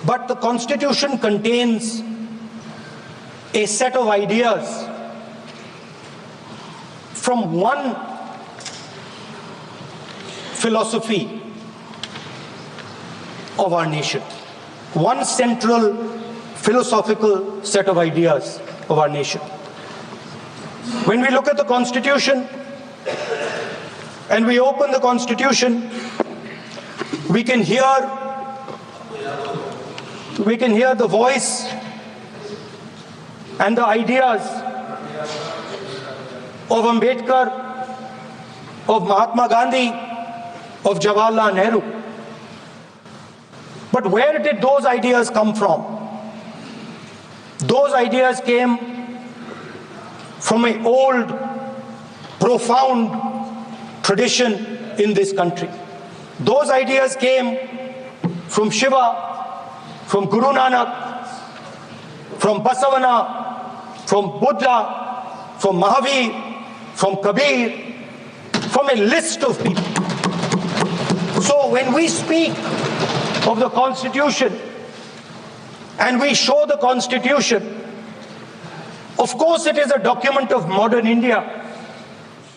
But the Constitution contains a set of ideas from one philosophy of our nation, one central philosophical set of ideas of our nation. When we look at the Constitution and we open the Constitution, we can hear the voice and the ideas of Ambedkar, of Mahatma Gandhi, of Jawaharlal Nehru. But where did those ideas come from? Those ideas came from an old, profound tradition in this country. Those ideas came from Shiva, from Guru Nanak, from Basavana, from Buddha, from Mahavir, from Kabir, from a list of people. So when we speak of the Constitution and we show the Constitution, of course it is a document of modern India,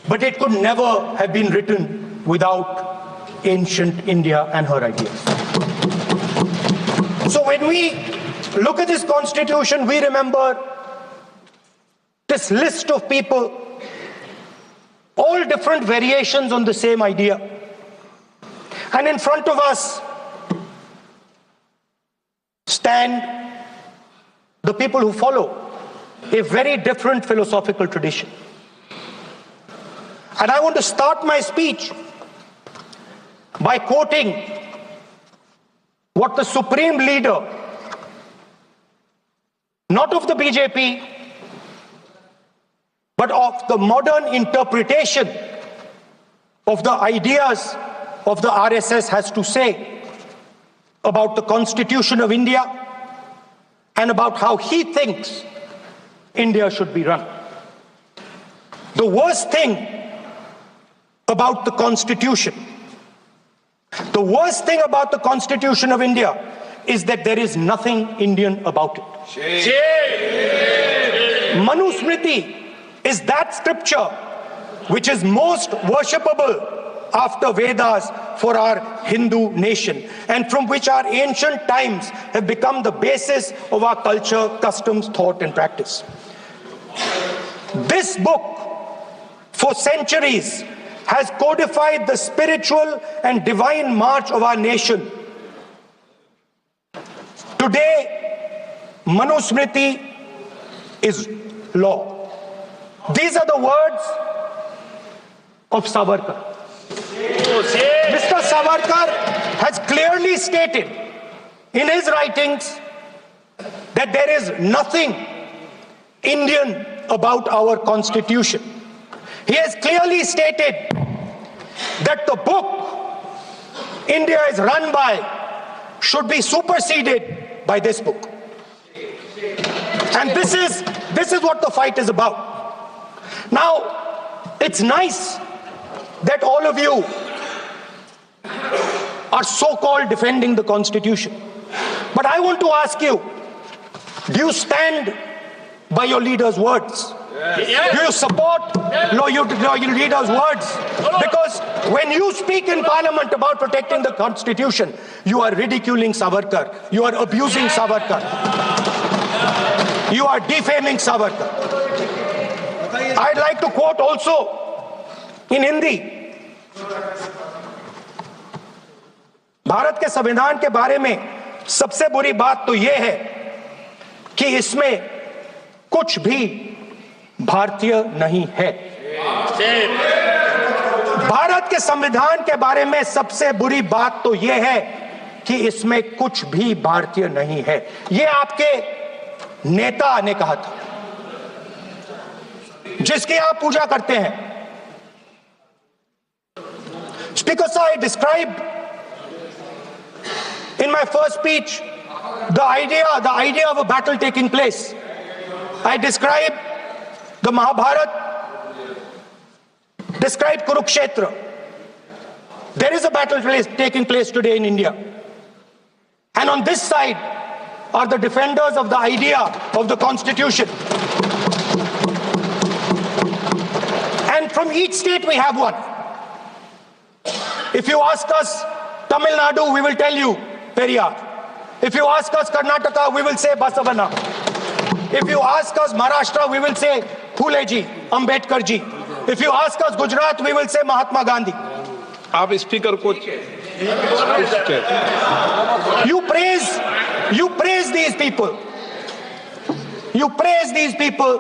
but it could never have been written without ancient India and her ideas. So when we look at this Constitution, we remember this list of people, all different variations on the same idea. And in front of us stand the people who follow a very different philosophical tradition. And I want to start my speech by quoting what the supreme leader, not of the BJP, but of the modern interpretation of the ideas of the RSS has to say about the Constitution of India and about how he thinks India should be run. The worst thing about the Constitution, the worst thing about the Constitution of India is that there is nothing Indian about it. Manusmriti is that scripture which is most worshipable after Vedas for our Hindu nation, and from which our ancient times have become the basis of our culture, customs, thought and practice. This book, for centuries, has codified the spiritual and divine march of our nation. Today, Manusmriti is law. These are the words of Savarkar. Mr. Savarkar has clearly stated in his writings that there is nothing Indian about our Constitution. He has clearly stated that the book India is run by should be superseded by this book. And this is what the fight is about. Now, it's nice that all of you are so-called defending the Constitution. But I want to ask you, do you stand by your leader's words? Yes. Do you support your leader's words? Because when you speak in Parliament about protecting the Constitution, you are ridiculing Savarkar. You are abusing Savarkar. You are defaming Savarkar. I'd like to quote also in Hindi. Bharat के संविधान के बारे में सबसे बुरी बात तो यह है कि इसमें कुछ भी भारतीय नहीं है। भारत के संविधान के बारे में सबसे बुरी बात तो यह है कि इसमें कुछ भी भारतीय नहीं है। यह आपके नेता ने कहा था, जिसकी आप पूजा करते हैं। Speaker sir, I described in my first speech the idea of a battle taking place. I described the Mahabharata, described Kurukshetra. There is a battle taking place today in India. And on this side, are the defenders of the idea of the Constitution. And from each state we have one. If you ask us Tamil Nadu, we will tell you Periyar. If you ask us Karnataka, we will say Basavana. If you ask us Maharashtra, we will say Phule ji, Ambedkar ji. If you ask us Gujarat, we will say Mahatma Gandhi. आप speaker को You praise these people. You praise these people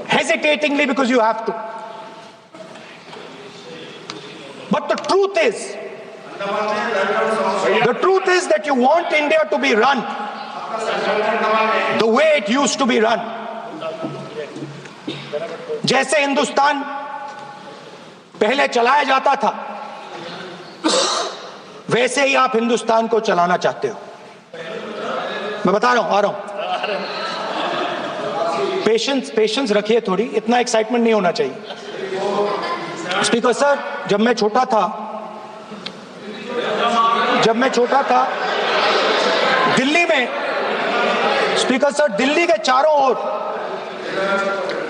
hesitatingly because you have to. But the truth is that you want India to be run the way it used to be run. जैसे हिंदुस्तान पहले चलाया जाता था, वैसे ही आप हिंदुस्तान को चलाना चाहते हो. मैं बता रहा हूं, आ रहा हूं. पेशेंस रखिए थोड़ी, इतना एक्साइटमेंट नहीं होना चाहिए. स्पीकर सर, जब मैं छोटा था दिल्ली में, स्पीकर सर, दिल्ली के चारों ओर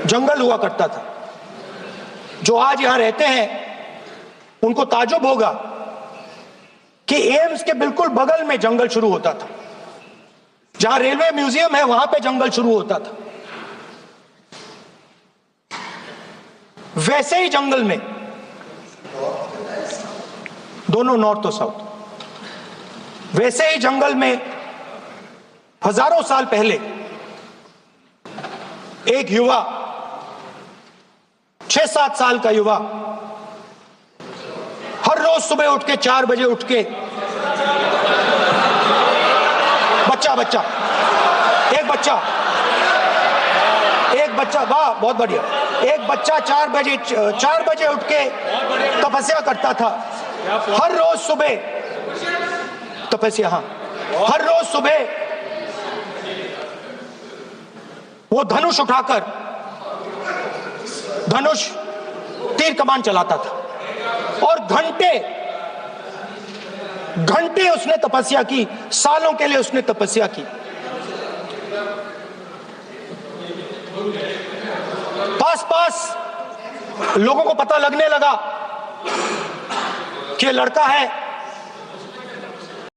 जंगल हुआ करता था. जो आज यहां रहते हैं उनको ताजुब होगा कि एम्स के बिल्कुल बगल में जंगल शुरू होता था. जहां रेलवे म्यूजियम है वहां पे जंगल शुरू होता था. वैसे ही जंगल में, दोनों नॉर्थ और साउथ, वैसे ही जंगल में हजारों साल पहले एक युवा, 6-7 साल का युवा, हर रोज सुबह उठ के 4 बजे उठ के, एक बच्चा, वाह बहुत बढ़िया, एक बच्चा 4 बजे उठ के तपस्या करता था. हर रोज सुबह तपस्या, हाँ, हर रोज सुबह वो धनुष उठाकर तीर कमान चलाता था और घंटे उसने तपस्या की, सालों के लिए उसने तपस्या की. पास लोगों को पता लगने लगा कि लड़का है